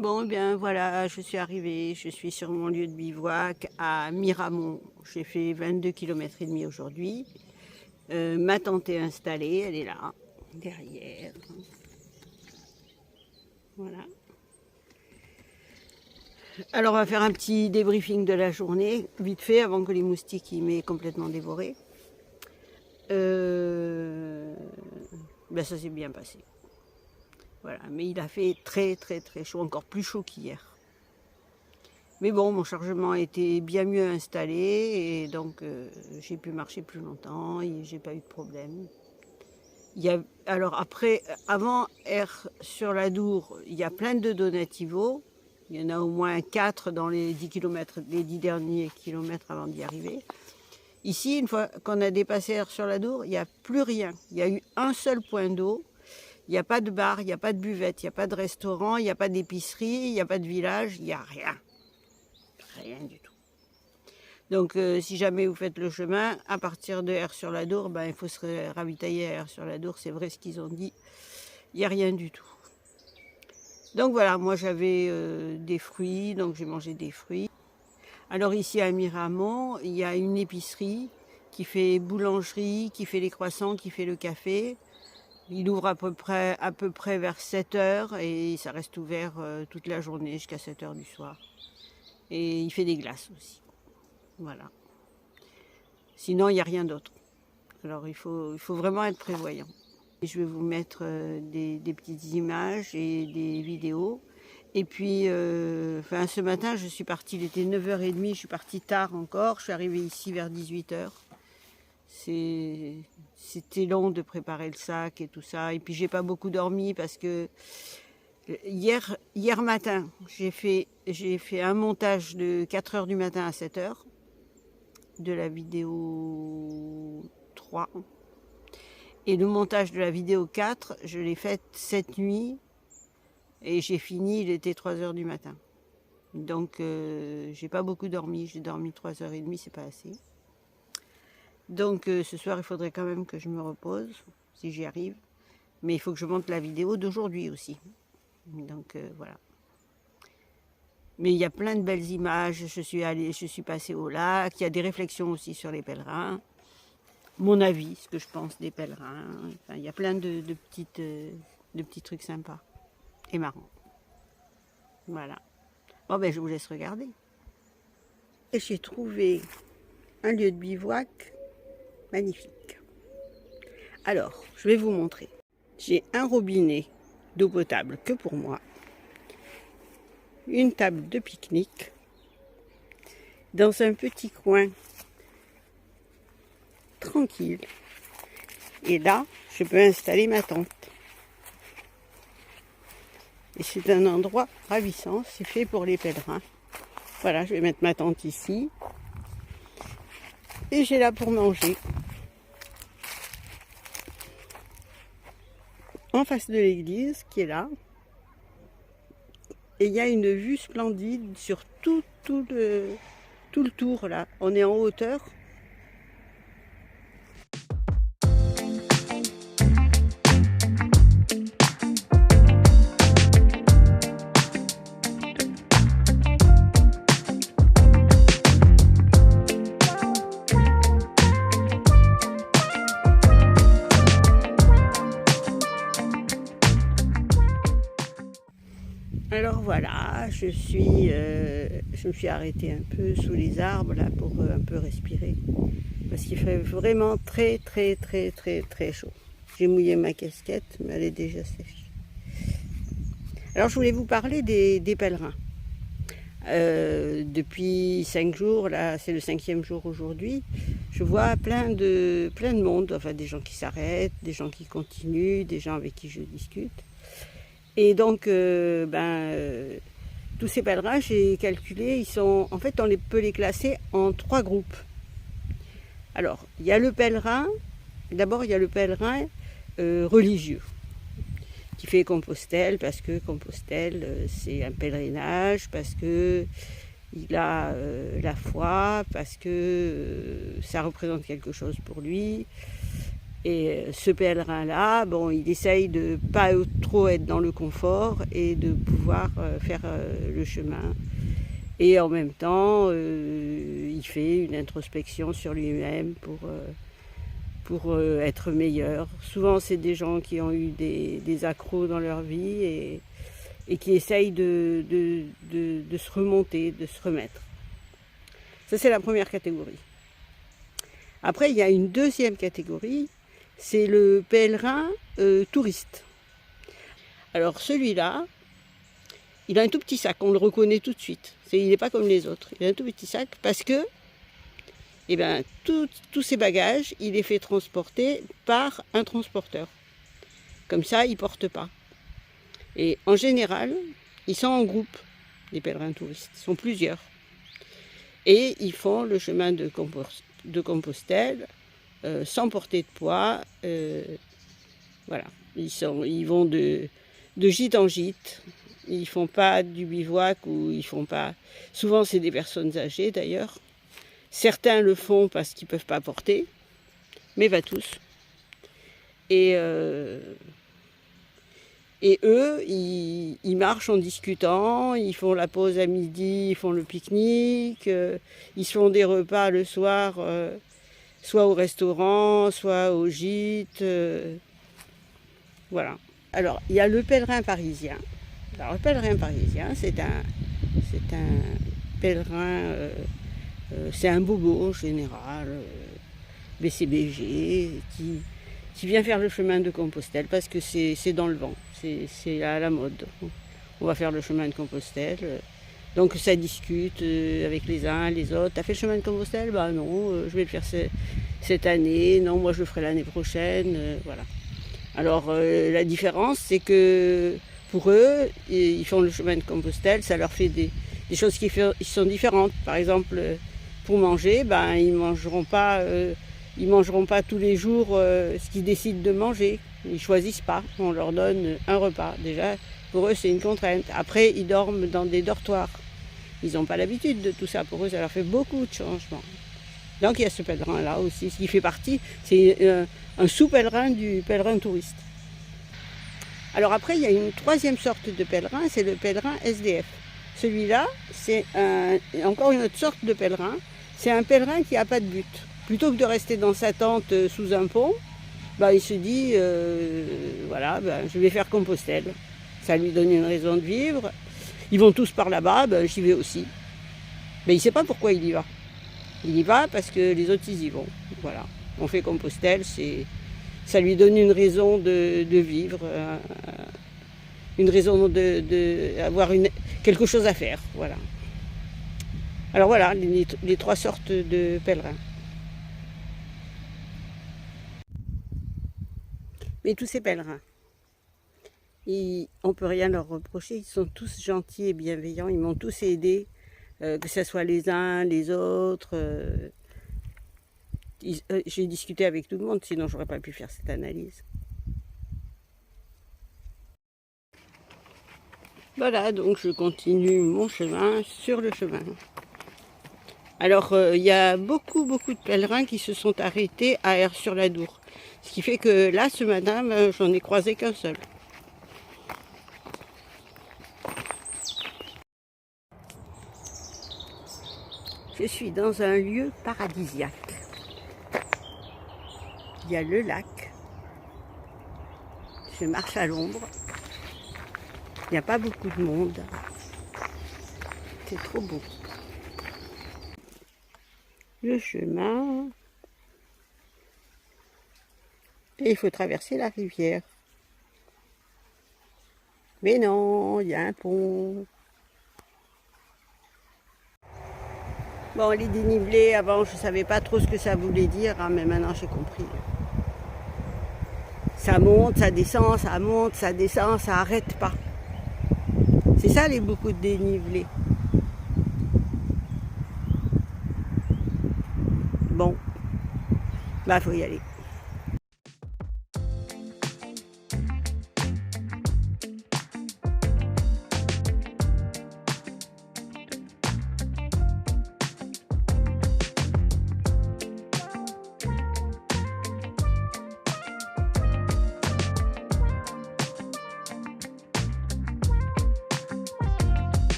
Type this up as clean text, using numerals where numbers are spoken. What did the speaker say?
Bon, eh bien voilà, je suis arrivée, je suis sur mon lieu de bivouac à Miramont. J'ai fait 22 km et demi aujourd'hui. Ma tente est installée, elle est là, derrière. Voilà. Alors on va faire un petit débriefing de la journée, vite fait, avant que les moustiques m'aient complètement dévoré. Ben ça s'est bien passé. Voilà, mais il a fait très chaud, encore plus chaud qu'hier. Mais bon, mon chargement était bien mieux installé et donc j'ai pu marcher plus longtemps et j'ai pas eu de problème. Alors après, avant Air sur la Dour, il y a plein de donativos. Il y en a au moins 4 dans les 10 km, les 10 derniers kilomètres avant d'y arriver. Ici, une fois qu'on a dépassé Air sur la Dour, il n'y a plus rien. Il y a eu un seul point d'eau. Il n'y a pas de bar, il n'y a pas de buvette, il n'y a pas de restaurant, il n'y a pas d'épicerie, il n'y a pas de village, il n'y a rien. Rien du tout. Donc si jamais vous faites le chemin, à partir de Air sur la Dour, il faut se ravitailler à Air sur la Dour, c'est vrai ce qu'ils ont dit, il n'y a rien du tout. Donc voilà, moi j'avais des fruits, donc j'ai mangé des fruits. Alors ici à Miramont, il y a une épicerie qui fait boulangerie, qui fait les croissants, qui fait le café. Il ouvre à peu près vers 7 h et ça reste ouvert toute la journée jusqu'à 7 h du soir. Et il fait des glaces aussi. Voilà. Sinon, il n'y a rien d'autre. Alors, il faut vraiment être prévoyant. Et je vais vous mettre des petites images et des vidéos. Et puis, ce matin, je suis partie, il était 9h30, je suis partie tard encore. Je suis arrivée ici vers 18 h. C'était long de préparer le sac et tout ça. Et puis, j'ai pas beaucoup dormi parce que hier matin, j'ai fait un montage de 4 h du matin à 7 h de la vidéo 3. Et le montage de la vidéo 4, je l'ai fait cette nuit et j'ai fini, il était 3 h du matin. Donc, j'ai pas beaucoup dormi. J'ai dormi 3h30, c'est pas assez. Donc, ce soir, il faudrait quand même que je me repose, si j'y arrive. Mais il faut que je monte la vidéo d'aujourd'hui aussi. Donc voilà. Mais il y a plein de belles images. Je suis passée au lac. Il y a des réflexions aussi sur les pèlerins. Mon avis, ce que je pense des pèlerins. Enfin, il y a plein de petits trucs sympas et marrants. Voilà. Bon ben je vous laisse regarder. Et j'ai trouvé un lieu de bivouac magnifique. Alors, je vais vous montrer. J'ai un robinet d'eau potable que pour moi, une table de pique-nique, dans un petit coin tranquille. Et là, je peux installer ma tente. Et c'est un endroit ravissant, c'est fait pour les pèlerins. Voilà, je vais mettre ma tente ici. Et j'ai là pour manger. En face de l'église qui est là. Et il y a une vue splendide sur tout le tour là. On est en hauteur. Alors voilà, je me suis arrêtée un peu sous les arbres là pour un peu respirer. Parce qu'il fait vraiment très chaud. J'ai mouillé ma casquette, mais elle est déjà sèche. Alors je voulais vous parler des pèlerins. Depuis 5 jours, là c'est le 5e jour aujourd'hui, je vois plein de monde, enfin des gens qui s'arrêtent, des gens qui continuent, des gens avec qui je discute. Et donc, tous ces pèlerins, j'ai calculé, en fait, on peut les classer en 3 groupes. Alors, il y a le pèlerin, d'abord il y a le pèlerin religieux, qui fait Compostelle, parce que Compostelle, c'est un pèlerinage, parce que il a la foi, parce que ça représente quelque chose pour lui. Et ce pèlerin-là, bon, il essaye de pas trop être dans le confort et de pouvoir faire le chemin. Et en même temps, il fait une introspection sur lui-même pour être meilleur. Souvent, c'est des gens qui ont eu des accros dans leur vie et qui essayent de se remonter, de se remettre. Ça, c'est la première catégorie. Après, il y a une deuxième catégorie, c'est le pèlerin touriste. Alors celui-là, il a un tout petit sac, on le reconnaît tout de suite. Il n'est pas comme les autres, il a un tout petit sac parce que eh ben, tous ses bagages, il les fait transporter par un transporteur. Comme ça, il ne porte pas. Et en général, ils sont en groupe, les pèlerins touristes, ils sont plusieurs. Et ils font le chemin de Compostelle sans porter de poids. Voilà, ils vont de gîte en gîte. Ils font pas du bivouac ou ils font pas. Souvent, c'est des personnes âgées d'ailleurs. Certains le font parce qu'ils peuvent pas porter, mais pas tous. Et eux, ils marchent en discutant, ils font la pause à midi, ils font le pique-nique, ils se font des repas le soir, soit au restaurant, soit au gîte. Voilà. Alors, il y a le pèlerin parisien. Alors, le pèlerin parisien, c'est un pèlerin, c'est un bobo en général, BCBG, qui vient faire le chemin de Compostelle parce que c'est dans le vent, c'est à la mode. On va faire le chemin de Compostelle. Donc ça discute avec les uns, les autres. T'as fait le chemin de Compostelle? Bah non, je vais le faire cette année. Non, moi je le ferai l'année prochaine. Voilà. Alors la différence, c'est que pour eux, ils font le chemin de Compostelle, ça leur fait des choses qui sont différentes. Par exemple, pour manger, ben, ils mangeront pas tous les jours ce qu'ils décident de manger. Ils choisissent pas. On leur donne un repas. Déjà, pour eux, c'est une contrainte. Après, ils dorment dans des dortoirs. Ils n'ont pas l'habitude de tout ça. Pour eux, ça leur fait beaucoup de changements. Donc, il y a ce pèlerin-là aussi, ce qui fait partie. C'est un sous-pèlerin du pèlerin touriste. Alors après, il y a une troisième sorte de pèlerin, c'est le pèlerin SDF. Celui-là, c'est encore une autre sorte de pèlerin. C'est un pèlerin qui n'a pas de but. Plutôt que de rester dans sa tente sous un pont, bah, il se dit, voilà, bah, je vais faire Compostelle. Ça lui donne une raison de vivre. Ils vont tous par là-bas, bah, j'y vais aussi. Mais il ne sait pas pourquoi il y va. Il y va parce que les autres, ils y vont. Voilà. On fait Compostelle, ça lui donne une raison de vivre, une raison d'avoir quelque chose à faire. Voilà. Alors voilà, les trois sortes de pèlerins. Mais tous ces pèlerins, on ne peut rien leur reprocher, ils sont tous gentils et bienveillants, ils m'ont tous aidé, que ce soit les uns, les autres. J'ai discuté avec tout le monde, sinon j'aurais pas pu faire cette analyse. Voilà, donc je continue mon chemin sur le chemin. Alors, il y a beaucoup de pèlerins qui se sont arrêtés à Aire-sur-la-Dour. Ce qui fait que là, ce matin, j'en ai croisé qu'un seul. Je suis dans un lieu paradisiaque. Il y a le lac. Je marche à l'ombre. Il n'y a pas beaucoup de monde. C'est trop beau. Le chemin. Et il faut traverser la rivière. Mais non, il y a un pont. Bon, les dénivelés, avant, je ne savais pas trop ce que ça voulait dire, hein, mais maintenant, j'ai compris. Ça monte, ça descend, ça monte, ça descend, ça n'arrête pas. C'est ça, les beaucoup de dénivelés. Bon, bah, faut y aller.